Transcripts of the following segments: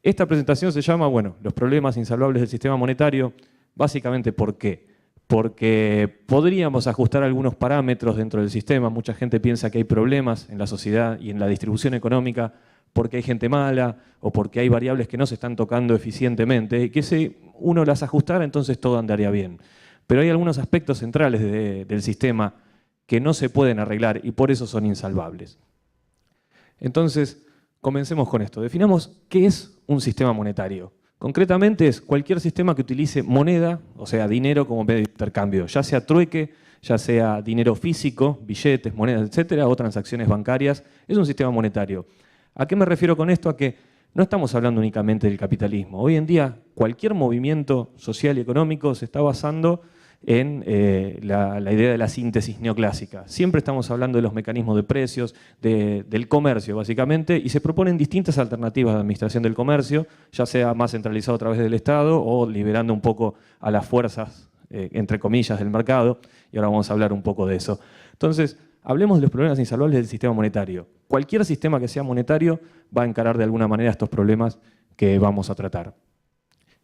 Esta presentación se llama, bueno, los problemas insalvables del sistema monetario. Básicamente, ¿por qué? Porque podríamos ajustar algunos parámetros dentro del sistema. Mucha gente piensa que hay problemas en la sociedad y en la distribución económica porque hay gente mala o porque hay variables que no se están tocando eficientemente y que si uno las ajustara, entonces todo andaría bien. Pero hay algunos aspectos centrales del sistema que no se pueden arreglar y por eso son insalvables. Entonces, comencemos con esto. Definamos qué es un sistema monetario. Concretamente es cualquier sistema que utilice moneda, o sea, dinero como medio de intercambio, ya sea trueque, ya sea dinero físico, billetes, monedas, etcétera, o transacciones bancarias. Es un sistema monetario. ¿A qué me refiero con esto? A que no estamos hablando únicamente del capitalismo. Hoy en día, cualquier movimiento social y económico se está basando en la idea de la síntesis neoclásica. Siempre estamos hablando de los mecanismos de precios, del comercio básicamente, y se proponen distintas alternativas de administración del comercio, ya sea más centralizado a través del Estado o liberando un poco a las fuerzas, entre comillas, del mercado, y ahora vamos a hablar un poco de eso. Entonces, hablemos de los problemas insalvables del sistema monetario. Cualquier sistema que sea monetario va a encarar de alguna manera estos problemas que vamos a tratar.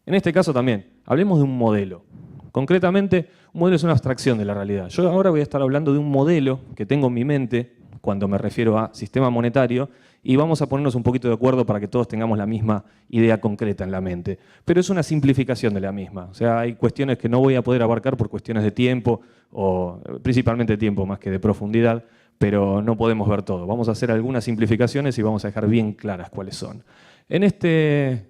En este caso también, hablemos de un modelo. Concretamente, un modelo es una abstracción de la realidad. Yo ahora voy a estar hablando de un modelo que tengo en mi mente cuando me refiero a sistema monetario y vamos a ponernos un poquito de acuerdo para que todos tengamos la misma idea concreta en la mente. Pero es una simplificación de la misma. O sea, hay cuestiones que no voy a poder abarcar por cuestiones de tiempo, o principalmente de tiempo más que de profundidad, pero no podemos ver todo. Vamos a hacer algunas simplificaciones y vamos a dejar bien claras cuáles son. En este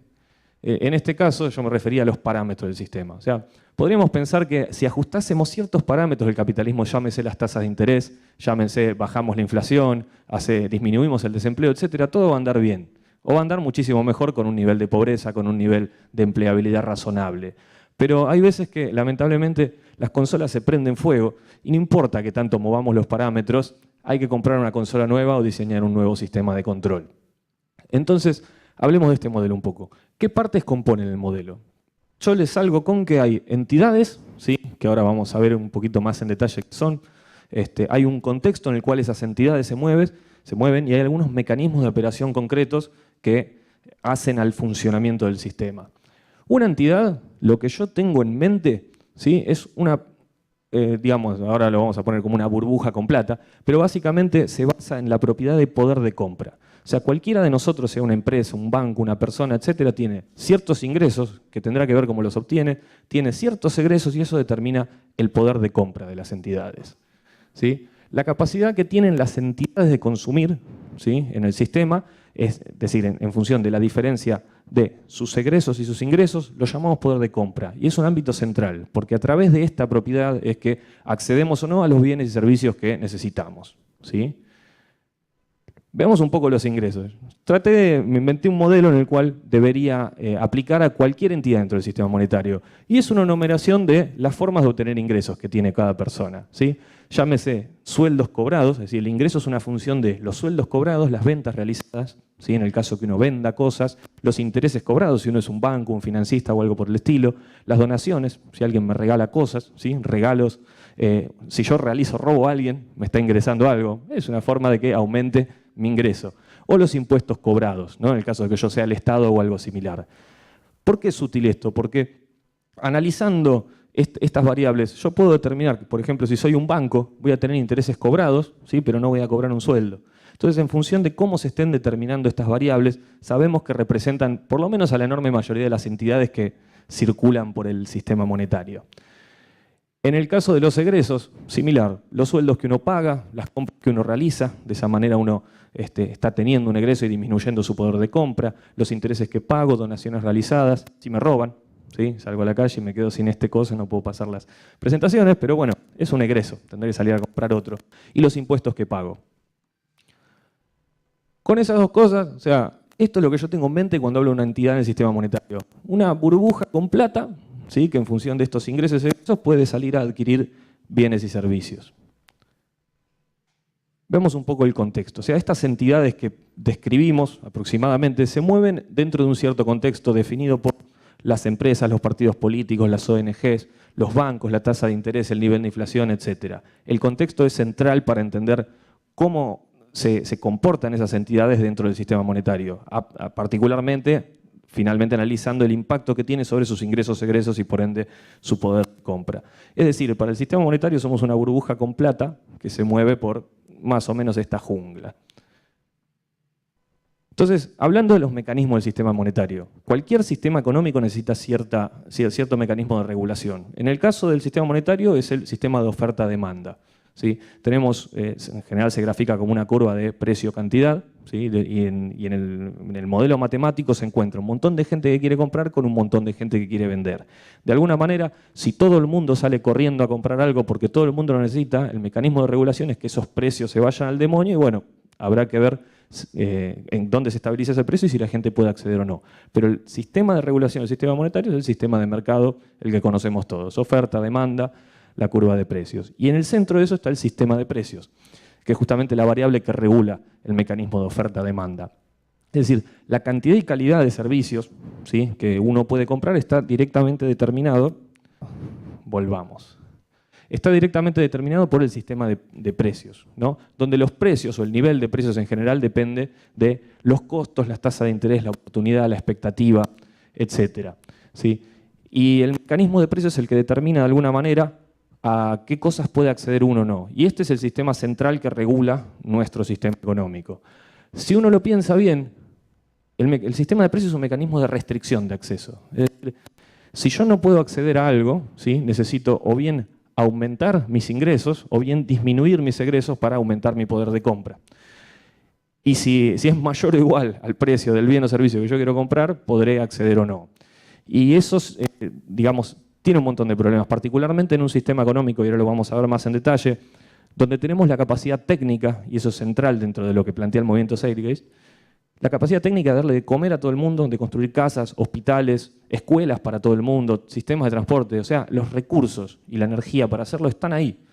caso yo me refería a los parámetros del sistema. O sea, podríamos pensar que si ajustásemos ciertos parámetros del capitalismo, llámese las tasas de interés, llámese bajamos la inflación, disminuimos el desempleo, etcétera, todo va a andar bien. O va a andar muchísimo mejor con un nivel de pobreza, con un nivel de empleabilidad razonable. Pero hay veces que, lamentablemente, las consolas se prenden fuego y no importa que tanto movamos los parámetros, hay que comprar una consola nueva o diseñar un nuevo sistema de control. Entonces, hablemos de este modelo un poco. ¿Qué partes componen el modelo? Yo les salgo con que hay entidades, ¿sí? Que ahora vamos a ver un poquito más en detalle qué son. Hay un contexto en el cual esas entidades se mueven y hay algunos mecanismos de operación concretos que hacen al funcionamiento del sistema. Una entidad, lo que yo tengo en mente, ¿sí? Es una, digamos, ahora lo vamos a poner como una burbuja con plata, pero básicamente se basa en la propiedad de poder de compra. O sea, cualquiera de nosotros, sea una empresa, un banco, una persona, etcétera, tiene ciertos ingresos, que tendrá que ver cómo los obtiene, tiene ciertos egresos y eso determina el poder de compra de las entidades. ¿Sí? La capacidad que tienen las entidades de consumir, ¿sí? En el sistema, es decir, en función de la diferencia de sus egresos y sus ingresos, lo llamamos poder de compra. Y es un ámbito central, porque a través de esta propiedad es que accedemos o no a los bienes y servicios que necesitamos. ¿Sí? Veamos un poco los ingresos. Me inventé un modelo en el cual debería aplicar a cualquier entidad dentro del sistema monetario. Y es una enumeración de las formas de obtener ingresos que tiene cada persona. ¿Sí? Llámese sueldos cobrados, es decir, el ingreso es una función de los sueldos cobrados, las ventas realizadas, ¿sí? En el caso que uno venda cosas, los intereses cobrados, si uno es un banco, un financista o algo por el estilo, las donaciones, si alguien me regala cosas, ¿sí? Regalos, si yo robo a alguien, me está ingresando algo, es una forma de que aumente mi ingreso. O los impuestos cobrados, ¿no? En el caso de que yo sea el Estado o algo similar. ¿Por qué es útil esto? Porque analizando estas variables, yo puedo determinar que, por ejemplo, si soy un banco, voy a tener intereses cobrados, ¿sí? Pero no voy a cobrar un sueldo. Entonces, en función de cómo se estén determinando estas variables, sabemos que representan, por lo menos a la enorme mayoría de las entidades que circulan por el sistema monetario. En el caso de los egresos, similar, los sueldos que uno paga, las compras que uno realiza, de esa manera uno está teniendo un egreso y disminuyendo su poder de compra, los intereses que pago, donaciones realizadas, si me roban, ¿sí? Salgo a la calle y me quedo sin cosa, no puedo pasar las presentaciones, pero bueno, es un egreso, tendré que salir a comprar otro. Y los impuestos que pago. Con esas dos cosas, o sea, esto es lo que yo tengo en mente cuando hablo de una entidad en el sistema monetario. Una burbuja con plata, ¿sí? Que en función de estos ingresos y egresos puede salir a adquirir bienes y servicios. Vemos un poco el contexto. O sea, estas entidades que describimos aproximadamente se mueven dentro de un cierto contexto definido por las empresas, los partidos políticos, las ONGs, los bancos, la tasa de interés, el nivel de inflación, etc. El contexto es central para entender cómo se comportan esas entidades dentro del sistema monetario. Particularmente, finalmente analizando el impacto que tiene sobre sus ingresos, egresos y por ende su poder de compra. Es decir, para el sistema monetario somos una burbuja con plata que se mueve por más o menos esta jungla. Entonces, hablando de los mecanismos del sistema monetario, cualquier sistema económico necesita cierto mecanismo de regulación. En el caso del sistema monetario es el sistema de oferta-demanda. ¿Sí? Tenemos, en general se grafica como una curva de precio-cantidad, ¿sí? Y en el modelo matemático se encuentra un montón de gente que quiere comprar con un montón de gente que quiere vender. De alguna manera, si todo el mundo sale corriendo a comprar algo porque todo el mundo lo necesita, el mecanismo de regulación es que esos precios se vayan al demonio y bueno, habrá que ver en dónde se estabiliza ese precio y si la gente puede acceder o no. Pero el sistema de regulación del sistema monetario es el sistema de mercado, el que conocemos todos. Oferta, demanda, la curva de precios. Y en el centro de eso está el sistema de precios, que es justamente la variable que regula el mecanismo de oferta-demanda. Es decir, la cantidad y calidad de servicios, ¿sí?, que uno puede comprar está directamente determinado, está directamente determinado por el sistema de precios, ¿no? Donde los precios o el nivel de precios en general depende de los costos, las tasas de interés, la oportunidad, la expectativa, etc. ¿Sí? Y el mecanismo de precios es el que determina de alguna manera a qué cosas puede acceder uno o no. Y este es el sistema central que regula nuestro sistema económico. Si uno lo piensa bien, el sistema de precios es un mecanismo de restricción de acceso. Es decir, si yo no puedo acceder a algo, ¿sí?, necesito o bien aumentar mis ingresos o bien disminuir mis egresos para aumentar mi poder de compra. Y si es mayor o igual al precio del bien o servicio que yo quiero comprar, podré acceder o no. Y eso, digamos, tiene un montón de problemas, particularmente en un sistema económico, y ahora lo vamos a ver más en detalle, donde tenemos la capacidad técnica, y eso es central dentro de lo que plantea el movimiento Zeitgeist, la capacidad técnica de darle de comer a todo el mundo, de construir casas, hospitales, escuelas para todo el mundo, sistemas de transporte, o sea, los recursos y la energía para hacerlo están ahí.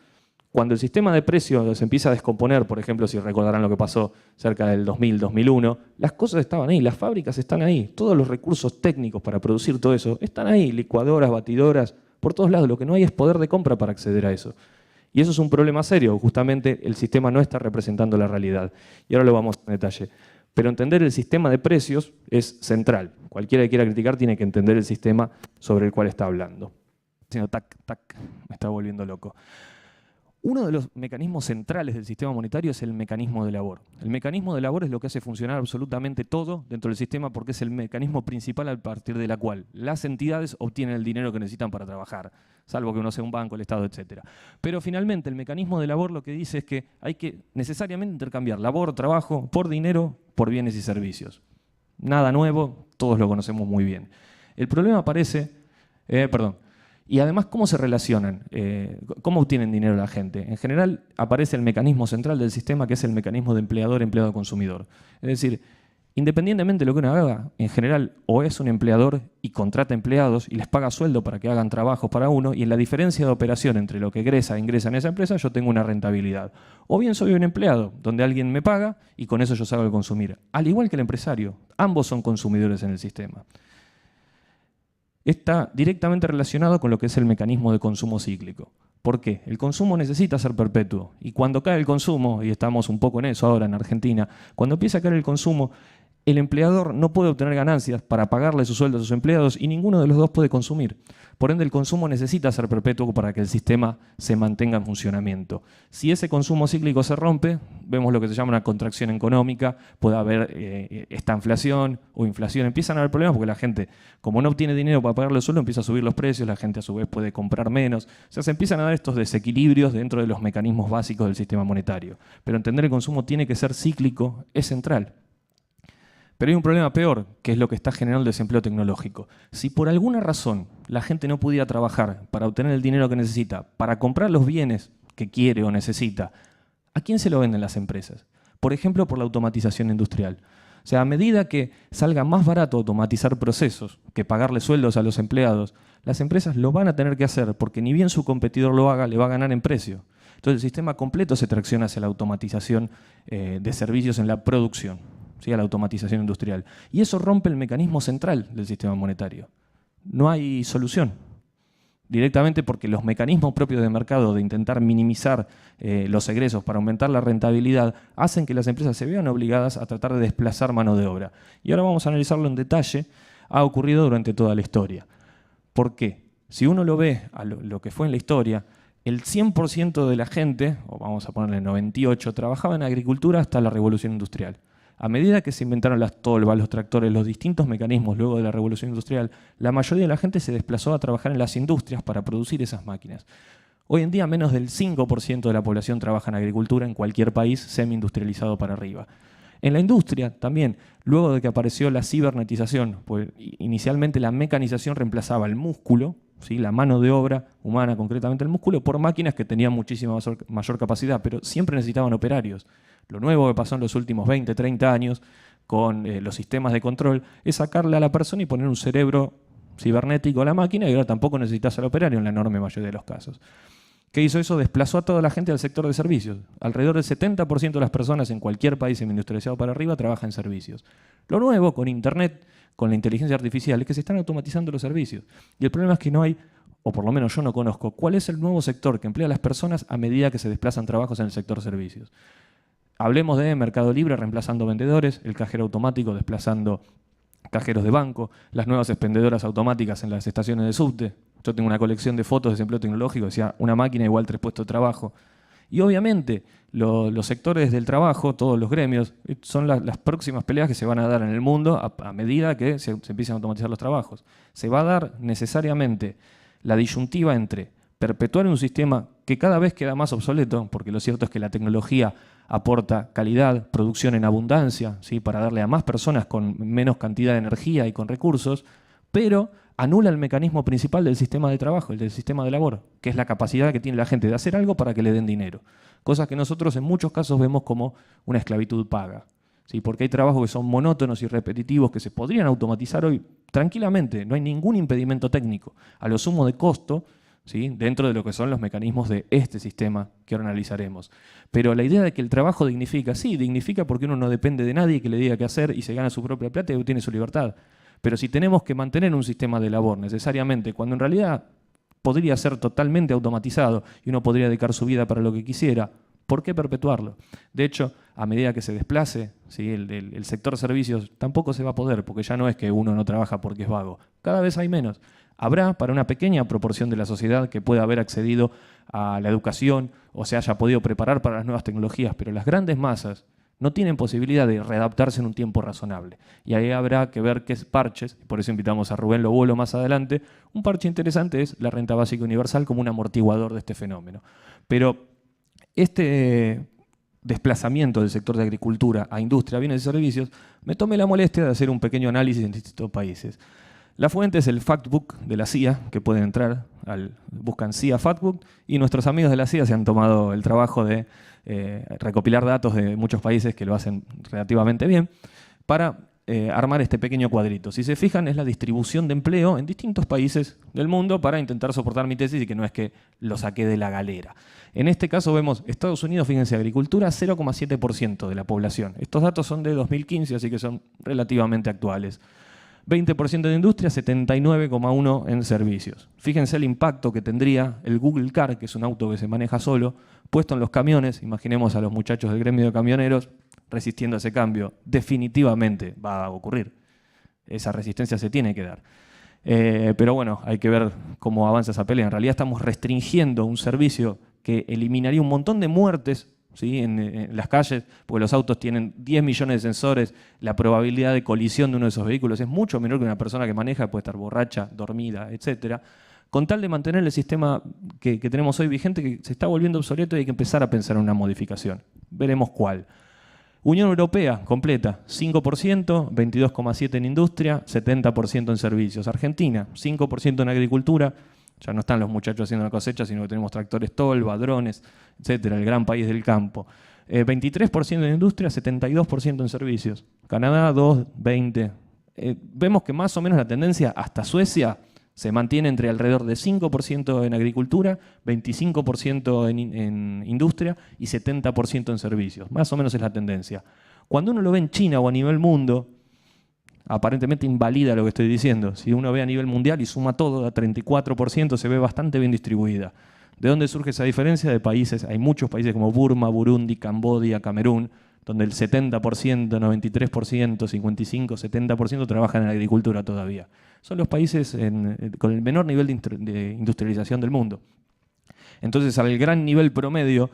Cuando el sistema de precios se empieza a descomponer, por ejemplo, si recordarán lo que pasó cerca del 2000, 2001, las cosas estaban ahí, las fábricas están ahí, todos los recursos técnicos para producir todo eso están ahí, licuadoras, batidoras, por todos lados. Lo que no hay es poder de compra para acceder a eso. Y eso es un problema serio, justamente el sistema no está representando la realidad. Y ahora lo vamos en detalle. Pero entender el sistema de precios es central. Cualquiera que quiera criticar tiene que entender el sistema sobre el cual está hablando. Tac, tac, me está volviendo loco. Uno de los mecanismos centrales del sistema monetario es el mecanismo de labor. El mecanismo de labor es lo que hace funcionar absolutamente todo dentro del sistema porque es el mecanismo principal a partir de la cual las entidades obtienen el dinero que necesitan para trabajar, salvo que uno sea un banco, el Estado, etc. Pero finalmente el mecanismo de labor lo que dice es que hay que necesariamente intercambiar labor, trabajo, por dinero, por bienes y servicios. Nada nuevo, todos lo conocemos muy bien. El problema aparece, y además, ¿cómo se relacionan? ¿Cómo obtienen dinero la gente? En general, aparece el mecanismo central del sistema, que es el mecanismo de empleador, empleado, consumidor. Es decir, independientemente de lo que uno haga, en general, o es un empleador y contrata empleados y les paga sueldo para que hagan trabajos para uno, y en la diferencia de operación entre lo que ingresa en esa empresa, yo tengo una rentabilidad. O bien soy un empleado, donde alguien me paga y con eso yo salgo a consumir. Al igual que el empresario, ambos son consumidores en el sistema. Está directamente relacionado con lo que es el mecanismo de consumo cíclico. ¿Por qué? El consumo necesita ser perpetuo. Y cuando cae el consumo, y estamos un poco en eso ahora en Argentina, cuando empieza a caer el consumo, el empleador no puede obtener ganancias para pagarle su sueldo a sus empleados y ninguno de los dos puede consumir. Por ende, el consumo necesita ser perpetuo para que el sistema se mantenga en funcionamiento. Si ese consumo cíclico se rompe, vemos lo que se llama una contracción económica, puede haber esta inflación o inflación. Empiezan a haber problemas porque la gente, como no obtiene dinero para pagarle el sueldo, empieza a subir los precios, la gente a su vez puede comprar menos. O sea, se empiezan a dar estos desequilibrios dentro de los mecanismos básicos del sistema monetario. Pero entender el consumo tiene que ser cíclico, es central. Pero hay un problema peor, que es lo que está generando el desempleo tecnológico. Si por alguna razón la gente no pudiera trabajar para obtener el dinero que necesita, para comprar los bienes que quiere o necesita, ¿a quién se lo venden las empresas? Por ejemplo, por la automatización industrial. O sea, a medida que salga más barato automatizar procesos que pagarle sueldos a los empleados, las empresas lo van a tener que hacer porque ni bien su competidor lo haga, le va a ganar en precio. Entonces el sistema completo se tracciona hacia la automatización de servicios en la producción. ¿Sí? A la automatización industrial. Y eso rompe el mecanismo central del sistema monetario. No hay solución. Directamente porque los mecanismos propios de mercado de intentar minimizar los egresos para aumentar la rentabilidad hacen que las empresas se vean obligadas a tratar de desplazar mano de obra. Y ahora vamos a analizarlo en detalle ha ocurrido durante toda la historia. ¿Por qué? Si uno lo ve a lo que fue en la historia, el 100% de la gente, o vamos a ponerle 98%, trabajaba en agricultura hasta la Revolución Industrial. A medida que se inventaron las tolvas, los tractores, los distintos mecanismos luego de la Revolución Industrial, la mayoría de la gente se desplazó a trabajar en las industrias para producir esas máquinas. Hoy en día menos del 5% de la población trabaja en agricultura en cualquier país semi-industrializado para arriba. En la industria también, luego de que apareció la cibernetización, pues inicialmente la mecanización reemplazaba el músculo, ¿sí? La mano de obra humana, concretamente el músculo, por máquinas que tenían muchísima mayor capacidad, pero siempre necesitaban operarios. Lo nuevo que pasó en los últimos 20, 30 años con los sistemas de control es sacarle a la persona y poner un cerebro cibernético a la máquina y ahora tampoco necesitas al operario en la enorme mayoría de los casos. ¿Qué hizo eso? Desplazó a toda la gente al sector de servicios. Alrededor del 70% de las personas en cualquier país semi-industrializado para arriba trabaja en servicios. Lo nuevo con Internet, con la inteligencia artificial, es que se están automatizando los servicios. Y el problema es que no hay, o por lo menos yo no conozco, cuál es el nuevo sector que emplea a las personas a medida que se desplazan trabajos en el sector servicios. Hablemos de Mercado Libre reemplazando vendedores, el cajero automático desplazando cajeros de banco, las nuevas expendedoras automáticas en las estaciones de subte. Yo tengo una colección de fotos de desempleo tecnológico, decía una máquina igual 3 puestos de trabajo. Y obviamente los sectores del trabajo, todos los gremios, son las próximas peleas que se van a dar en el mundo a medida que se empiecen a automatizar los trabajos. Se va a dar necesariamente la disyuntiva entre perpetuar un sistema que cada vez queda más obsoleto, porque lo cierto es que la tecnología aporta calidad, producción en abundancia, ¿sí? Para darle a más personas con menos cantidad de energía y con recursos, pero anula el mecanismo principal del sistema de trabajo, el del sistema de labor, que es la capacidad que tiene la gente de hacer algo para que le den dinero. Cosas que nosotros en muchos casos vemos como una esclavitud paga. ¿Sí? Porque hay trabajos que son monótonos y repetitivos que se podrían automatizar hoy tranquilamente, no hay ningún impedimento técnico, a lo sumo de costo, ¿sí? Dentro de lo que son los mecanismos de este sistema que ahora analizaremos. Pero la idea de que el trabajo dignifica, sí, dignifica porque uno no depende de nadie que le diga qué hacer y se gana su propia plata y tiene su libertad. Pero si tenemos que mantener un sistema de labor necesariamente, cuando en realidad podría ser totalmente automatizado y uno podría dedicar su vida para lo que quisiera, ¿por qué perpetuarlo? De hecho, a medida que se desplace, ¿sí? el sector servicios tampoco se va a poder, porque ya no es que uno no trabaja porque es vago. Cada vez hay menos. Habrá para una pequeña proporción de la sociedad que pueda haber accedido a la educación o se haya podido preparar para las nuevas tecnologías, pero las grandes masas no tienen posibilidad de readaptarse en un tiempo razonable. Y ahí habrá que ver qué parches, por eso invitamos a Rubén Lobuelo más adelante. Un parche interesante es la renta básica universal como un amortiguador de este fenómeno. Pero este desplazamiento del sector de agricultura a industria, bienes y servicios, me tomé la molestia de hacer un pequeño análisis en distintos países. La fuente es el Factbook de la CIA, que pueden entrar, buscan CIA Factbook, y nuestros amigos de la CIA se han tomado el trabajo de recopilar datos de muchos países que lo hacen relativamente bien, para armar este pequeño cuadrito. Si se fijan, es la distribución de empleo en distintos países del mundo para intentar soportar mi tesis y que no es que lo saqué de la galera. En este caso vemos Estados Unidos, fíjense, agricultura, 0,7% de la población. Estos datos son de 2015, así que son relativamente actuales. 20% de industria, 79,1% en servicios. Fíjense el impacto que tendría el Google Car, que es un auto que se maneja solo, puesto en los camiones. Imaginemos a los muchachos del gremio de camioneros resistiendo a ese cambio. Definitivamente va a ocurrir. Esa resistencia se tiene que dar. Pero bueno, hay que ver cómo avanza esa pelea. En realidad estamos restringiendo un servicio que eliminaría un montón de muertes, ¿sí? en las calles, porque los autos tienen 10 millones de sensores, la probabilidad de colisión de uno de esos vehículos es mucho menor que una persona que maneja, puede estar borracha, dormida, etc. Con tal de mantener el sistema que tenemos hoy vigente, que se está volviendo obsoleto y hay que empezar a pensar en una modificación. Veremos cuál. Unión Europea completa, 5%, 22,7% en industria, 70% en servicios. Argentina, 5% en agricultura. Ya no están los muchachos haciendo la cosecha, sino que tenemos tractores tolva, drones, etcétera, el gran país del campo. 23% en industria, 72% en servicios. Canadá, 2, 20. Vemos que más o menos la tendencia hasta Suecia se mantiene entre alrededor de 5% en agricultura, 25% en industria y 70% en servicios. Más o menos es la tendencia. Cuando uno lo ve en China o a nivel mundo, aparentemente invalida lo que estoy diciendo. Si uno ve a nivel mundial y suma todo, a 34% se ve bastante bien distribuida. ¿De dónde surge esa diferencia? De países, hay muchos países como Burma, Burundi, Camboya, Camerún, donde el 70%, 93%, 55%, 70% trabajan en la agricultura todavía. Son los países con el menor nivel de industrialización del mundo. Entonces, al gran nivel promedio,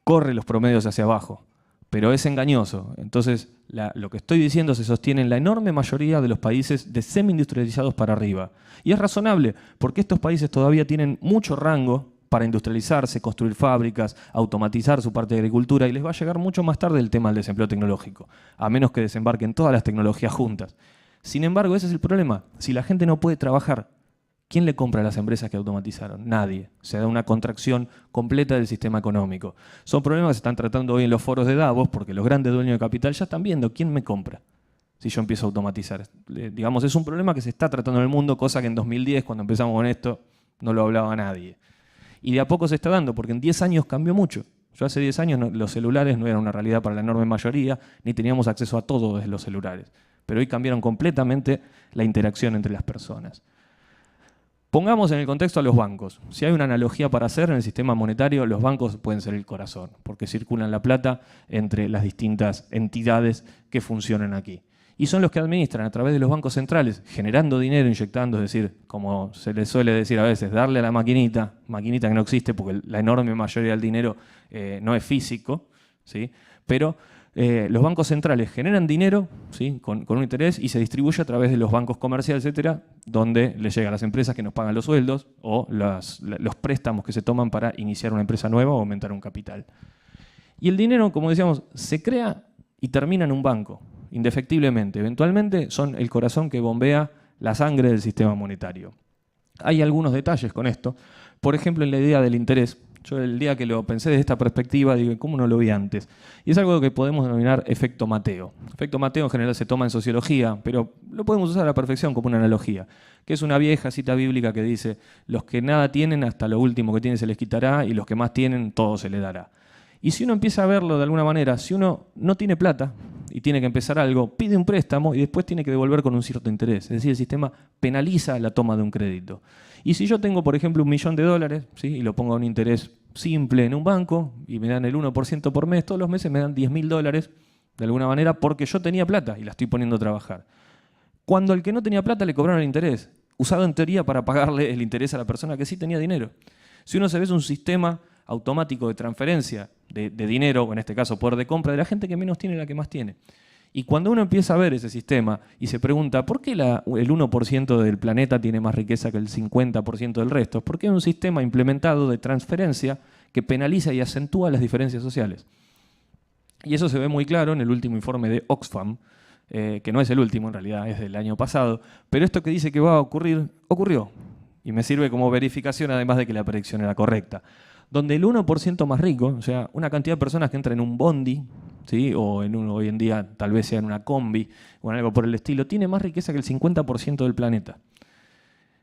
corre los promedios hacia abajo, pero es engañoso. Entonces, lo que estoy diciendo se sostiene en la enorme mayoría de los países de semi-industrializados para arriba. Y es razonable, porque estos países todavía tienen mucho rango para industrializarse, construir fábricas, automatizar su parte de agricultura, y les va a llegar mucho más tarde el tema del desempleo tecnológico, a menos que desembarquen todas las tecnologías juntas. Sin embargo, ese es el problema. Si la gente no puede trabajar, ¿quién le compra a las empresas que automatizaron? Nadie. Se da una contracción completa del sistema económico. Son problemas que se están tratando hoy en los foros de Davos, porque los grandes dueños de capital ya están viendo quién me compra si yo empiezo a automatizar. Digamos, es un problema que se está tratando en el mundo, cosa que en 2010, cuando empezamos con esto, no lo hablaba nadie. Y de a poco se está dando, porque en 10 años cambió mucho. Yo hace 10 años los celulares no eran una realidad para la enorme mayoría, ni teníamos acceso a todo desde los celulares. Pero hoy cambiaron completamente la interacción entre las personas. Pongamos en el contexto a los bancos. Si hay una analogía para hacer en el sistema monetario, los bancos pueden ser el corazón, porque circulan la plata entre las distintas entidades que funcionan aquí. Y son los que administran a través de los bancos centrales, generando dinero, inyectando, es decir, como se les suele decir a veces, darle a la maquinita que no existe porque la enorme mayoría del dinero no es físico, ¿sí? Pero los bancos centrales generan dinero, ¿sí? con un interés y se distribuye a través de los bancos comerciales, etcétera, donde le llega a las empresas que nos pagan los sueldos o los préstamos que se toman para iniciar una empresa nueva o aumentar un capital. Y el dinero, como decíamos, se crea y termina en un banco, indefectiblemente. Eventualmente son el corazón que bombea la sangre del sistema monetario. Hay algunos detalles con esto. Por ejemplo, en la idea del interés. Yo el día que lo pensé desde esta perspectiva, digo, ¿cómo no lo vi antes? Y es algo que podemos denominar efecto Mateo. Efecto Mateo en general se toma en sociología, pero lo podemos usar a la perfección como una analogía, que es una vieja cita bíblica que dice, los que nada tienen, hasta lo último que tienen se les quitará, y los que más tienen, todo se les dará. Y si uno empieza a verlo de alguna manera, si uno no tiene plata y tiene que empezar algo, pide un préstamo y después tiene que devolver con un cierto interés. Es decir, el sistema penaliza la toma de un crédito. Y si yo tengo, por ejemplo, $1.000.000, ¿sí? y lo pongo a un interés simple en un banco y me dan el 1% por mes, todos los meses me dan $10.000 de alguna manera porque yo tenía plata y la estoy poniendo a trabajar. Cuando al que no tenía plata le cobraron el interés, usado en teoría para pagarle el interés a la persona que sí tenía dinero. Si uno se ve es un sistema automático de transferencia de dinero, o en este caso poder de compra, de la gente que menos tiene a la que más tiene. Y cuando uno empieza a ver ese sistema y se pregunta ¿por qué el 1% del planeta tiene más riqueza que el 50% del resto? Porque es un sistema implementado de transferencia que penaliza y acentúa las diferencias sociales. Y eso se ve muy claro en el último informe de Oxfam, que no es el último, en realidad es del año pasado, pero esto que dice que va a ocurrir, ocurrió. Y me sirve como verificación, además de que la predicción era correcta. Donde el 1% más rico, o sea, una cantidad de personas que entran en un bondi, ¿sí? O hoy en día tal vez sea en una combi o en algo por el estilo, tiene más riqueza que el 50% del planeta.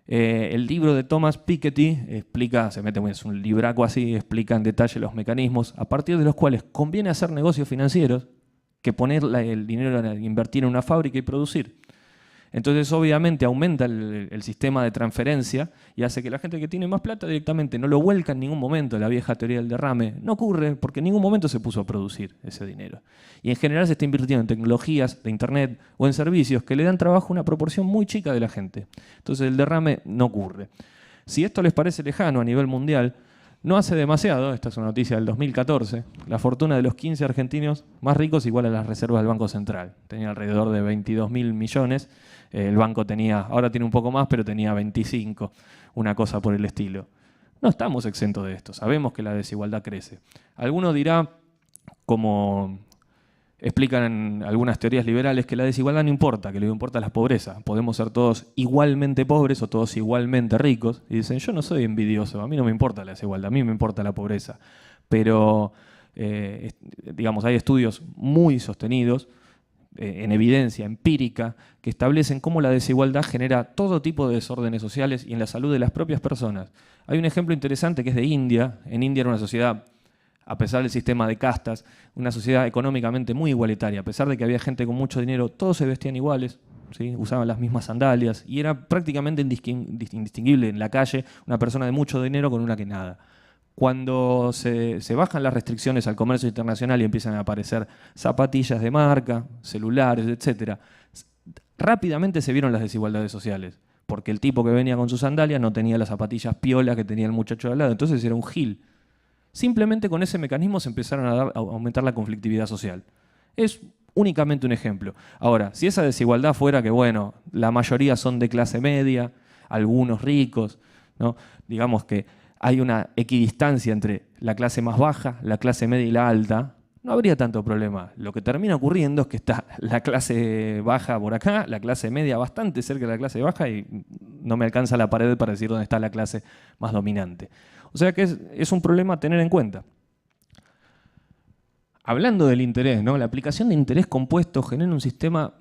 El libro de Thomas Piketty explica, es un libraco así, explica en detalle los mecanismos a partir de los cuales conviene hacer negocios financieros que poner el dinero a invertir en una fábrica y producir. Entonces, obviamente, aumenta el sistema de transferencia y hace que la gente que tiene más plata directamente no lo vuelca en ningún momento. La vieja teoría del derrame no ocurre porque en ningún momento se puso a producir ese dinero. Y en general se está invirtiendo en tecnologías de Internet o en servicios que le dan trabajo a una proporción muy chica de la gente. Entonces, el derrame no ocurre. Si esto les parece lejano a nivel mundial, no hace demasiado, esta es una noticia del 2014, la fortuna de los 15 argentinos más ricos igual a las reservas del Banco Central. Tenía alrededor de 22.000 millones. El banco ahora tiene un poco más, pero tenía 25, una cosa por el estilo. No estamos exentos de esto, sabemos que la desigualdad crece. Alguno dirá, como explican en algunas teorías liberales, que la desigualdad no importa, que lo que importa es la pobreza. Podemos ser todos igualmente pobres o todos igualmente ricos. Y dicen, yo no soy envidioso, a mí no me importa la desigualdad, a mí me importa la pobreza. Pero, digamos, hay estudios muy sostenidos, en evidencia empírica, que establecen cómo la desigualdad genera todo tipo de desórdenes sociales y en la salud de las propias personas. Hay un ejemplo interesante que es de India. En India era una sociedad, a pesar del sistema de castas, una sociedad económicamente muy igualitaria. A pesar de que había gente con mucho dinero, todos se vestían iguales, ¿sí? Usaban las mismas sandalias y era prácticamente indistinguible en la calle una persona de mucho dinero con una que nada. Cuando se bajan las restricciones al comercio internacional y empiezan a aparecer zapatillas de marca, celulares, etc., rápidamente se vieron las desigualdades sociales, porque el tipo que venía con sus sandalias no tenía las zapatillas piola que tenía el muchacho de al lado, entonces era un gil. Simplemente con ese mecanismo se empezaron a aumentar la conflictividad social. Es únicamente un ejemplo. Ahora, si esa desigualdad fuera que, bueno, la mayoría son de clase media, algunos ricos, ¿no? Digamos que hay una equidistancia entre la clase más baja, la clase media y la alta, no habría tanto problema. Lo que termina ocurriendo es que está la clase baja por acá, la clase media bastante cerca de la clase baja y no me alcanza la pared para decir dónde está la clase más dominante. O sea que es un problema a tener en cuenta. Hablando del interés, ¿no? La aplicación de interés compuesto genera un sistema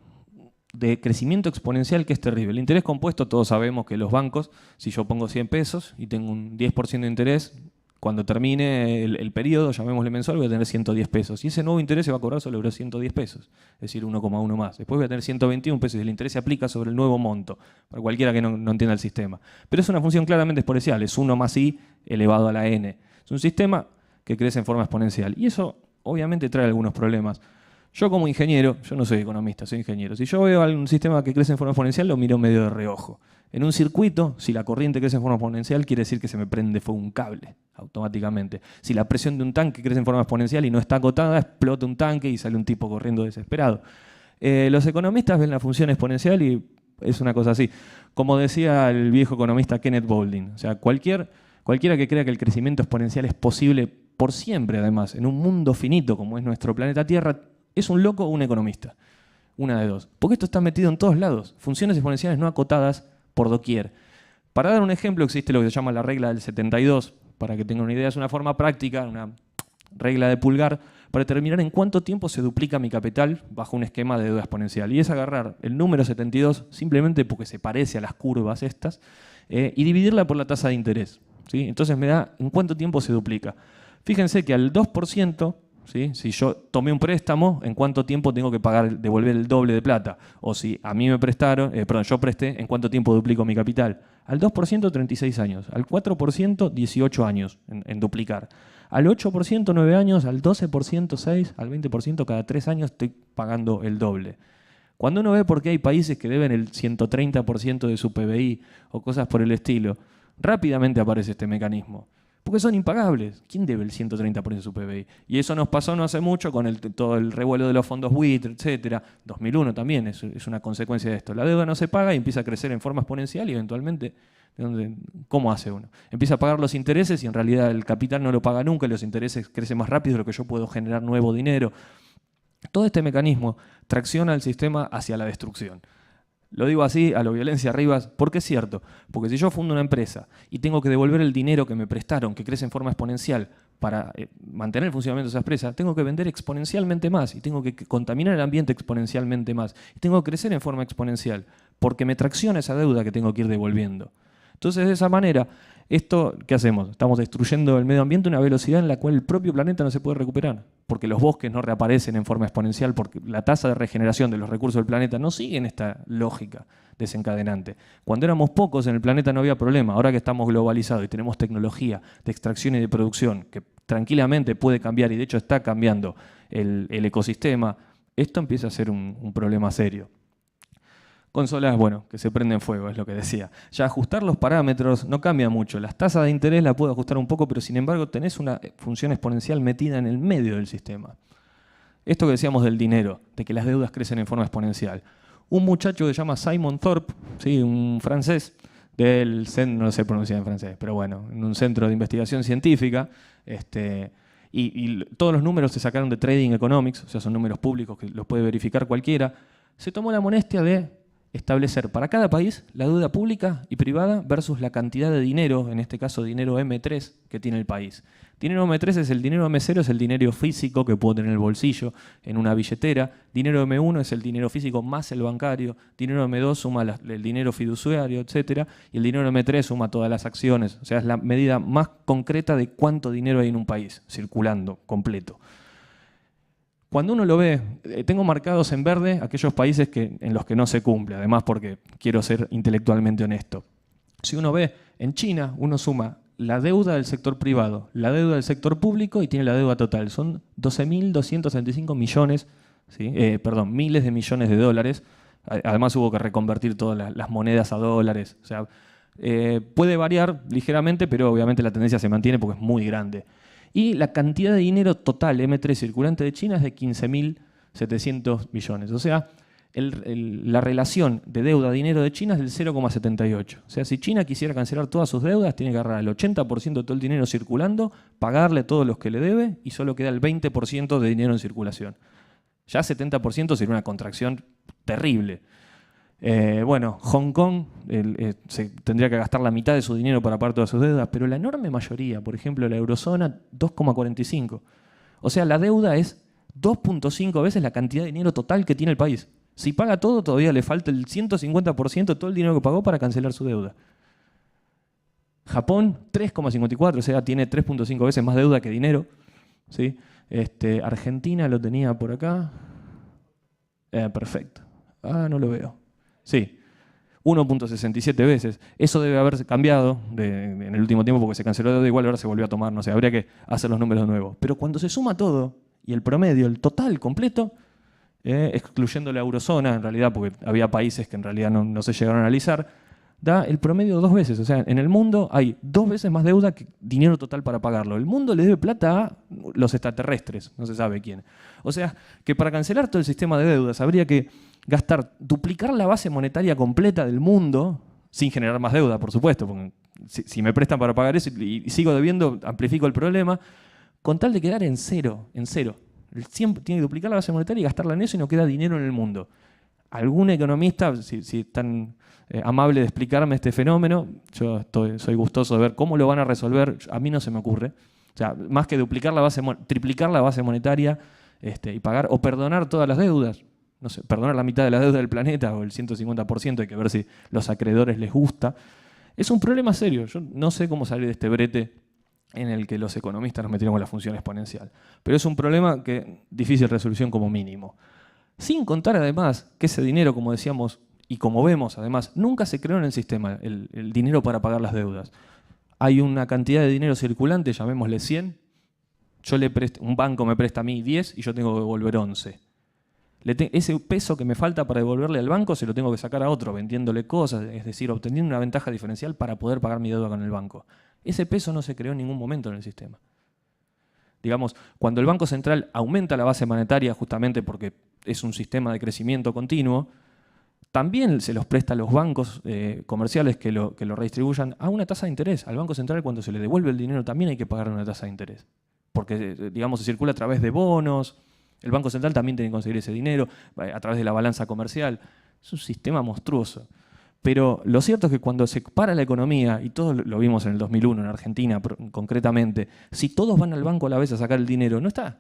de crecimiento exponencial que es terrible. El interés compuesto, todos sabemos que los bancos, si yo pongo 100 pesos y tengo un 10% de interés, cuando termine el periodo, llamémosle mensual, voy a tener 110 pesos. Y ese nuevo interés se va a cobrar sobre los 110 pesos, es decir, 1,1 más. Después voy a tener 121 pesos y el interés se aplica sobre el nuevo monto, para cualquiera que no entienda el sistema. Pero es una función claramente exponencial, es 1 más i elevado a la n. Es un sistema que crece en forma exponencial. Y eso obviamente trae algunos problemas. Yo como ingeniero, yo no soy economista, soy ingeniero. Si yo veo algún sistema que crece en forma exponencial, lo miro medio de reojo. En un circuito, si la corriente crece en forma exponencial, quiere decir que se me prende fuego un cable automáticamente. Si la presión de un tanque crece en forma exponencial y no está acotada, explota un tanque y sale un tipo corriendo desesperado. Los economistas ven la función exponencial y es una cosa así. Como decía el viejo economista Kenneth Boulding, o sea, cualquiera que crea que el crecimiento exponencial es posible por siempre, además, en un mundo finito como es nuestro planeta Tierra, es un loco o un economista. Una de dos. Porque esto está metido en todos lados. Funciones exponenciales no acotadas por doquier. Para dar un ejemplo, existe lo que se llama la regla del 72. Para que tengan una idea, es una forma práctica, una regla de pulgar, para determinar en cuánto tiempo se duplica mi capital bajo un esquema de deuda exponencial. Y es agarrar el número 72, simplemente porque se parece a las curvas estas, y dividirla por la tasa de interés. ¿Sí? Entonces me da en cuánto tiempo se duplica. Fíjense que al 2%, ¿sí? Si yo tomé un préstamo, ¿en cuánto tiempo tengo que devolver el doble de plata? O si a mí me prestaron, yo presté, ¿en cuánto tiempo duplico mi capital? Al 2%, 36 años. Al 4%, 18 años en duplicar. Al 8%, 9 años. Al 12%, 6. Al 20%, cada 3 años estoy pagando el doble. Cuando uno ve por qué hay países que deben el 130% de su PBI o cosas por el estilo, rápidamente aparece este mecanismo. Porque son impagables. ¿Quién debe el 130% de su PBI? Y eso nos pasó no hace mucho con todo el revuelo de los fondos buitre, etc. 2001 también es una consecuencia de esto. La deuda no se paga y empieza a crecer en forma exponencial y eventualmente, ¿cómo hace uno? Empieza a pagar los intereses y en realidad el capital no lo paga nunca y los intereses crecen más rápido de lo que yo puedo generar nuevo dinero. Todo este mecanismo tracciona el sistema hacia la destrucción. Lo digo así, a lo violencia arriba, porque es cierto. Porque si yo fundo una empresa y tengo que devolver el dinero que me prestaron, que crece en forma exponencial, para mantener el funcionamiento de esa empresa, tengo que vender exponencialmente más y tengo que contaminar el ambiente exponencialmente más. Y tengo que crecer en forma exponencial, porque me tracciona esa deuda que tengo que ir devolviendo. Entonces, de esa manera, ¿qué hacemos? Estamos destruyendo el medio ambiente a una velocidad en la cual el propio planeta no se puede recuperar, porque los bosques no reaparecen en forma exponencial, porque la tasa de regeneración de los recursos del planeta no sigue en esta lógica desencadenante. Cuando éramos pocos en el planeta no había problema, ahora que estamos globalizados y tenemos tecnología de extracción y de producción que tranquilamente puede cambiar, y de hecho está cambiando el ecosistema, esto empieza a ser un problema serio. Consolas, bueno, que se prenden fuego, es lo que decía. Ya ajustar los parámetros no cambia mucho. Las tasas de interés las puedo ajustar un poco, pero sin embargo tenés una función exponencial metida en el medio del sistema. Esto que decíamos del dinero, de que las deudas crecen en forma exponencial. Un muchacho que se llama Simon Thorpe, ¿sí? Un francés, del centro, no sé pronunciar en francés, pero bueno, en un centro de investigación científica, y todos los números se sacaron de Trading Economics, o sea, son números públicos que los puede verificar cualquiera, se tomó la molestia de establecer para cada país la deuda pública y privada versus la cantidad de dinero, en este caso dinero M3, que tiene el país. Dinero M3 es el dinero M0, es el dinero físico que puedo tener en el bolsillo, en una billetera. Dinero M1 es el dinero físico más el bancario. Dinero M2 suma el dinero fiduciario, etc. Y el dinero M3 suma todas las acciones. O sea, es la medida más concreta de cuánto dinero hay en un país, circulando, completo. Cuando uno lo ve, tengo marcados en verde aquellos países en los que no se cumple, además porque quiero ser intelectualmente honesto. Si uno ve en China, uno suma la deuda del sector privado, la deuda del sector público y tiene la deuda total. Son 12.275 millones, ¿sí? Miles de millones de dólares. Además hubo que reconvertir todas las monedas a dólares. O sea, puede variar ligeramente, pero obviamente la tendencia se mantiene porque es muy grande. Y la cantidad de dinero total M3 circulante de China es de 15.700 millones. O sea, la relación de deuda-dinero de China es del 0,78. O sea, si China quisiera cancelar todas sus deudas, tiene que agarrar el 80% de todo el dinero circulando, pagarle a todos los que le debe y solo queda el 20% de dinero en circulación. Ya 70% sería una contracción terrible. Bueno, Hong Kong se tendría que gastar la mitad de su dinero para pagar todas sus deudas, pero la enorme mayoría, por ejemplo, la eurozona, 2,45. O sea, la deuda es 2,5 veces la cantidad de dinero total que tiene el país. Si paga todo, todavía le falta el 150% de todo el dinero que pagó para cancelar su deuda. Japón, 3,54, o sea, tiene 3,5 veces más deuda que dinero. ¿Sí? Argentina lo tenía por acá. Perfecto. No lo veo. Sí, 1,67 veces. Eso debe haber cambiado en el último tiempo porque se canceló deuda, igual ahora se volvió a tomar, no sé, habría que hacer los números de nuevo. Pero cuando se suma todo, y el promedio, el total completo, excluyendo la eurozona, en realidad, porque había países que en realidad no se llegaron a analizar, da el promedio 2 veces. O sea, en el mundo hay 2 veces más deuda que dinero total para pagarlo. El mundo le debe plata a los extraterrestres, no se sabe quién. O sea, que para cancelar todo el sistema de deudas habría que duplicar la base monetaria completa del mundo, sin generar más deuda, por supuesto, porque si me prestan para pagar eso y sigo debiendo, amplifico el problema, con tal de quedar en cero. Tiene que duplicar la base monetaria y gastarla en eso y no queda dinero en el mundo. Algún economista, si es tan amable de explicarme este fenómeno, yo soy gustoso de ver cómo lo van a resolver, a mí no se me ocurre. O sea, más que triplicar la base monetaria y pagar o perdonar todas las deudas. No sé, perdonar la mitad de la deuda del planeta o el 150%, hay que ver si los acreedores les gusta. Es un problema serio. Yo no sé cómo salir de este brete en el que los economistas nos metieron con la función exponencial. Pero es un problema que difícil resolución como mínimo. Sin contar además que ese dinero, como decíamos y como vemos además, nunca se creó en el sistema, el dinero para pagar las deudas. Hay una cantidad de dinero circulante, llamémosle 100. Un banco me presta a mí 10 y yo tengo que devolver 11. Ese peso que me falta para devolverle al banco se lo tengo que sacar a otro, vendiéndole cosas, es decir, obteniendo una ventaja diferencial para poder pagar mi deuda con el banco. Ese peso no se creó en ningún momento en el sistema. Digamos, cuando el Banco Central aumenta la base monetaria justamente porque es un sistema de crecimiento continuo, también se los presta a los bancos comerciales que lo redistribuyan a una tasa de interés. Al Banco Central, cuando se le devuelve el dinero, también hay que pagar una tasa de interés. Porque, digamos, se circula a través de bonos. El Banco Central también tiene que conseguir ese dinero a través de la balanza comercial. Es un sistema monstruoso. Pero lo cierto es que cuando se para la economía, y todos lo vimos en el 2001 en Argentina concretamente, si todos van al banco a la vez a sacar el dinero, no está.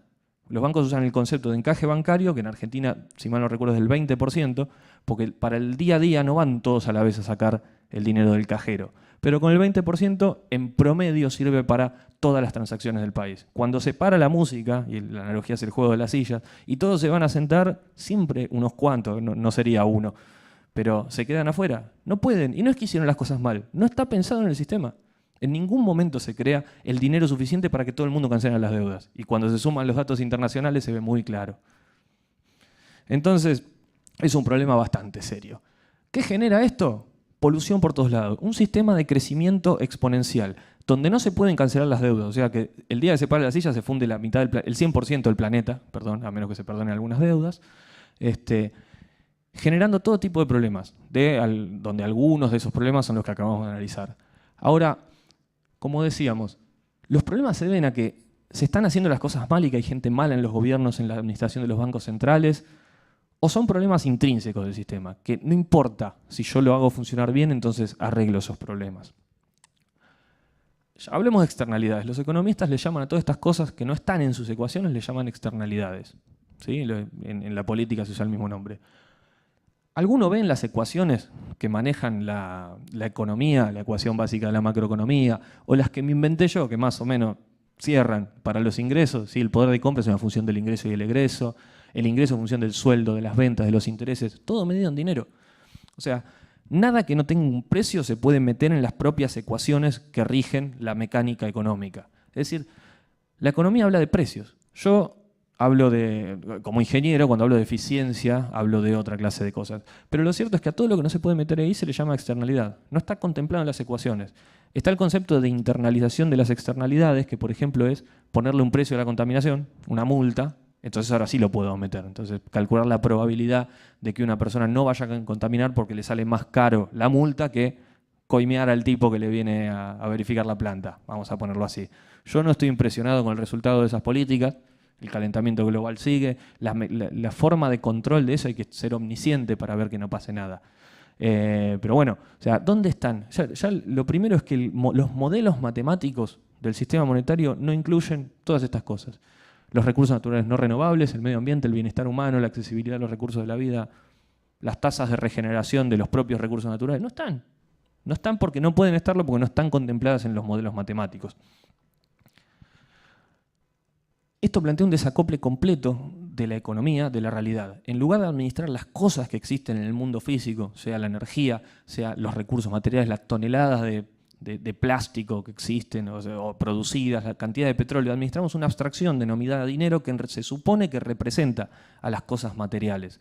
Los bancos usan el concepto de encaje bancario, que en Argentina, si mal no recuerdo, es del 20%, porque para el día a día no van todos a la vez a sacar el dinero del cajero. Pero con el 20% en promedio sirve para todas las transacciones del país. Cuando se para la música, y la analogía es el juego de las sillas, y todos se van a sentar, siempre unos cuantos, no sería uno, pero se quedan afuera. No pueden, y no es que hicieron las cosas mal, no está pensado en el sistema. En ningún momento se crea el dinero suficiente para que todo el mundo cancele las deudas. Y cuando se suman los datos internacionales se ve muy claro. Entonces, es un problema bastante serio. ¿Qué genera esto? Polución por todos lados. Un sistema de crecimiento exponencial, donde no se pueden cancelar las deudas. O sea que el día que se para la silla se funde la mitad el 100% del planeta, perdón, a menos que se perdonen algunas deudas, generando todo tipo de problemas, donde algunos de esos problemas son los que acabamos de analizar. Ahora, como decíamos, los problemas se deben a que se están haciendo las cosas mal y que hay gente mala en los gobiernos, en la administración de los bancos centrales, o son problemas intrínsecos del sistema, que no importa si yo lo hago funcionar bien, entonces arreglo esos problemas. Ya hablemos de externalidades. Los economistas le llaman a todas estas cosas que no están en sus ecuaciones, le llaman externalidades. ¿Sí? En la política se usa el mismo nombre. ¿Alguno ve en las ecuaciones que manejan la economía, la ecuación básica de la macroeconomía, o las que me inventé yo, que más o menos cierran para los ingresos? ¿Sí? El poder de compra es una función del ingreso y el egreso, el ingreso en función del sueldo, de las ventas, de los intereses, todo medido en dinero. O sea, Nada que no tenga un precio se puede meter en las propias ecuaciones que rigen la mecánica económica. Es decir, la economía habla de precios. Yo hablo como ingeniero, cuando hablo de eficiencia, hablo de otra clase de cosas. Pero lo cierto es que a todo lo que no se puede meter ahí se le llama externalidad. No está contemplado en las ecuaciones. Está el concepto de internalización de las externalidades, que por ejemplo es ponerle un precio a la contaminación, una multa. Entonces ahora sí lo puedo meter. Entonces calcular la probabilidad de que una persona no vaya a contaminar porque le sale más caro la multa que coimear al tipo que le viene a verificar la planta. Vamos a ponerlo así. Yo no estoy impresionado con el resultado de esas políticas. El calentamiento global sigue. La forma de control de eso hay que ser omnisciente para ver que no pase nada. Pero bueno, o sea, ¿dónde están? Ya lo primero es que los modelos matemáticos del sistema monetario no incluyen todas estas cosas. Los recursos naturales no renovables, el medio ambiente, el bienestar humano, la accesibilidad a los recursos de la vida, las tasas de regeneración de los propios recursos naturales, no están. No están porque no pueden estarlo, porque no están contempladas en los modelos matemáticos. Esto plantea un desacople completo de la economía de la realidad. En lugar de administrar las cosas que existen en el mundo físico, sea la energía, sea los recursos materiales, las toneladas de plástico que existen o producidas, la cantidad de petróleo, administramos una abstracción denominada dinero que se supone que representa a las cosas materiales.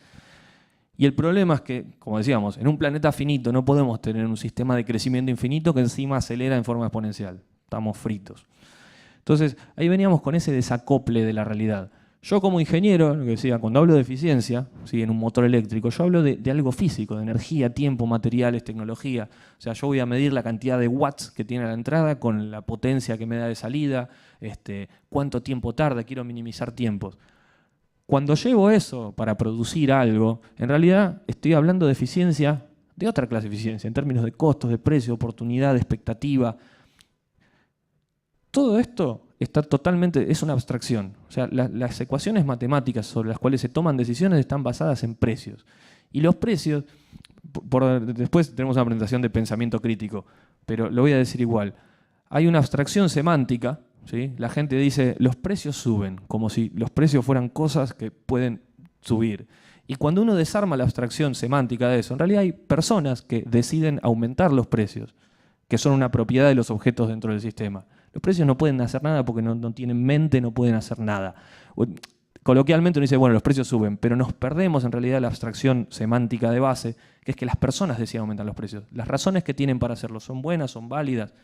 Y el problema es que, como decíamos, en un planeta finito no podemos tener un sistema de crecimiento infinito que encima acelera en forma exponencial. Estamos fritos. Entonces, ahí veníamos con ese desacople de la realidad. Yo como ingeniero, lo que decía, cuando hablo de eficiencia, ¿sí?, en un motor eléctrico, yo hablo de algo físico, de energía, tiempo, materiales, tecnología. O sea, yo voy a medir la cantidad de watts que tiene la entrada con la potencia que me da de salida, cuánto tiempo tarda, quiero minimizar tiempos. Cuando llevo eso para producir algo, en realidad estoy hablando de eficiencia, de otra clase de eficiencia, en términos de costos, de precio, oportunidad, de expectativa. Todo esto está totalmente, es una abstracción. O sea, las ecuaciones matemáticas sobre las cuales se toman decisiones están basadas en precios. Y los precios, después tenemos una presentación de pensamiento crítico, pero lo voy a decir igual. Hay una abstracción semántica, ¿sí? La gente dice, los precios suben, como si los precios fueran cosas que pueden subir. Y cuando uno desarma la abstracción semántica de eso, en realidad hay personas que deciden aumentar los precios, que son una propiedad de los objetos dentro del sistema. Los precios no pueden hacer nada porque no tienen mente, no pueden hacer nada. Coloquialmente uno dice, bueno, los precios suben, pero nos perdemos en realidad la abstracción semántica de base, que es que las personas deciden aumentar los precios. Las razones que tienen para hacerlo son buenas, son válidas,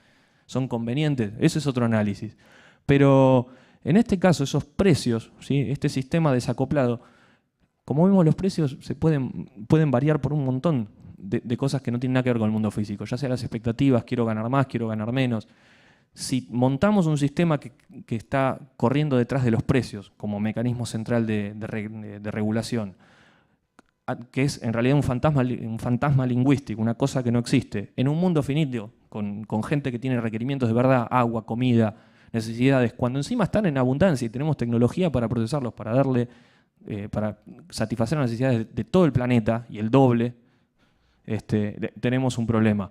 son convenientes. Eso es otro análisis. Pero en este caso, esos precios, ¿sí?, este sistema desacoplado, como vemos, los precios pueden variar por un montón de cosas que no tienen nada que ver con el mundo físico. Ya sea las expectativas, quiero ganar más, quiero ganar menos. Si montamos un sistema que está corriendo detrás de los precios como mecanismo central de regulación, que es en realidad un fantasma lingüístico, una cosa que no existe, en un mundo finito, con gente que tiene requerimientos de verdad, agua, comida, necesidades, cuando encima están en abundancia y tenemos tecnología para procesarlos, para satisfacer las necesidades de todo el planeta y el doble, tenemos un problema.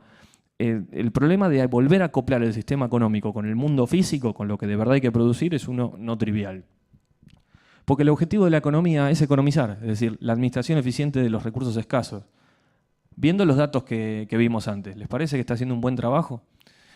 El problema de volver a acoplar el sistema económico con el mundo físico, con lo que de verdad hay que producir, es uno no trivial. Porque el objetivo de la economía es economizar, es decir, la administración eficiente de los recursos escasos. Viendo los datos que vimos antes, ¿les parece que está haciendo un buen trabajo?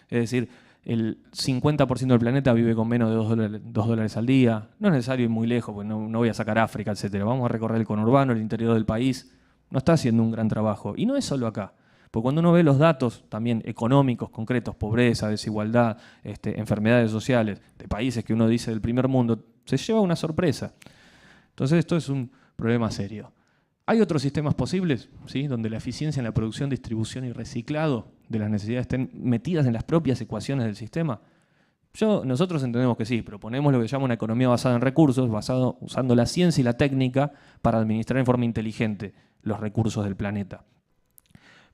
Es decir, el 50% del planeta vive con menos de $2 al día. No es necesario ir muy lejos, porque no voy a sacar África, etc. Vamos a recorrer el conurbano, el interior del país. No está haciendo un gran trabajo. Y no es solo acá. Porque cuando uno ve los datos también económicos, concretos, pobreza, desigualdad, enfermedades sociales, de países que uno dice del primer mundo, se lleva una sorpresa. Entonces esto es un problema serio. ¿Hay otros sistemas posibles, ¿sí?, donde la eficiencia en la producción, distribución y reciclado de las necesidades estén metidas en las propias ecuaciones del sistema? Nosotros entendemos que sí, proponemos lo que se llama una economía basada en recursos, usando la ciencia y la técnica para administrar en forma inteligente los recursos del planeta.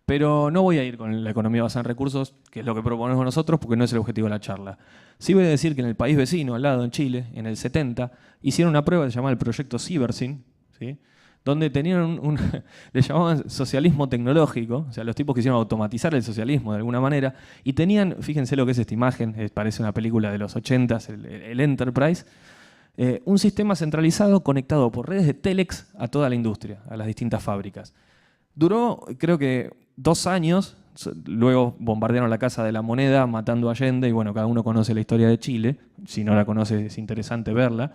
Pero no voy a ir con la economía basada en recursos, que es lo que proponemos nosotros, porque no es el objetivo de la charla. Sí voy a decir que en el país vecino, al lado, en Chile, en el 70, hicieron una prueba que se llamaba el proyecto Cibersyn, ¿sí?, donde tenían le llamaban socialismo tecnológico, o sea, los tipos quisieron automatizar el socialismo de alguna manera, y tenían, fíjense lo que es esta imagen, parece una película de los 80s, el Enterprise, un sistema centralizado conectado por redes de Telex a toda la industria, a las distintas fábricas. Duró, creo que 2 años, luego bombardearon la Casa de la Moneda, matando a Allende, y bueno, cada uno conoce la historia de Chile, si no la conoce es interesante verla,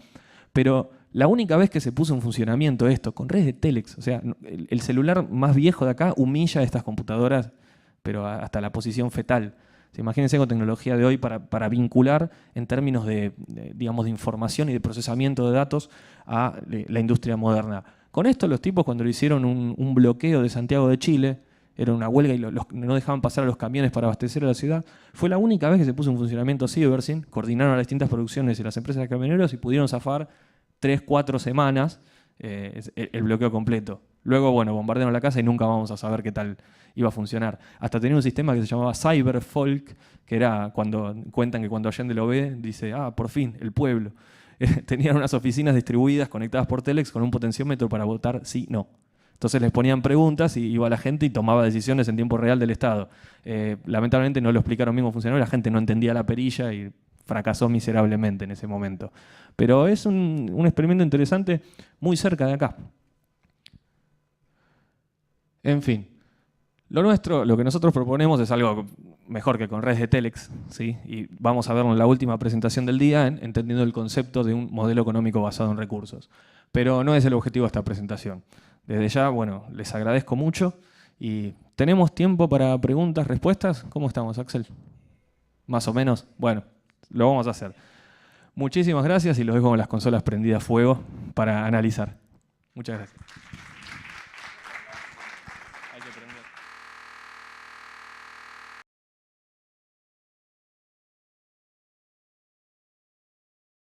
pero la única vez que se puso en funcionamiento esto, con redes de Telex, o sea, el celular más viejo de acá humilla a estas computadoras, pero hasta la posición fetal. O sea, imagínense con tecnología de hoy para vincular en términos digamos, de información y de procesamiento de datos a la industria moderna. Con esto los tipos cuando le hicieron un bloqueo de Santiago de Chile, era una huelga y no dejaban pasar a los camiones para abastecer a la ciudad, fue la única vez que se puso en funcionamiento Cibersin, coordinaron a las distintas producciones y las empresas de camioneros y pudieron zafar 3, 4 semanas el bloqueo completo. Luego, bueno, bombardearon la casa y nunca vamos a saber qué tal iba a funcionar. Hasta tenía un sistema que se llamaba Cyberfolk, que era cuentan que cuando Allende lo ve, dice, por fin, el pueblo. Tenían unas oficinas distribuidas conectadas por Telex con un potenciómetro para votar sí, no. Entonces les ponían preguntas y iba la gente y tomaba decisiones en tiempo real del Estado. Lamentablemente no lo explicaron bien cómo funcionó, la gente no entendía la perilla y fracasó miserablemente en ese momento. Pero es un experimento interesante muy cerca de acá. En fin, lo que nosotros proponemos es algo mejor que con redes de Telex, ¿sí? Y vamos a verlo en la última presentación del día, entendiendo el concepto de un modelo económico basado en recursos. Pero no es el objetivo de esta presentación. Desde ya, bueno, les agradezco mucho y ¿tenemos tiempo para preguntas, respuestas? ¿Cómo estamos, Axel? ¿Más o menos? Bueno, lo vamos a hacer. Muchísimas gracias y los dejo con las consolas prendidas a fuego para analizar. Muchas gracias. Hay que prender.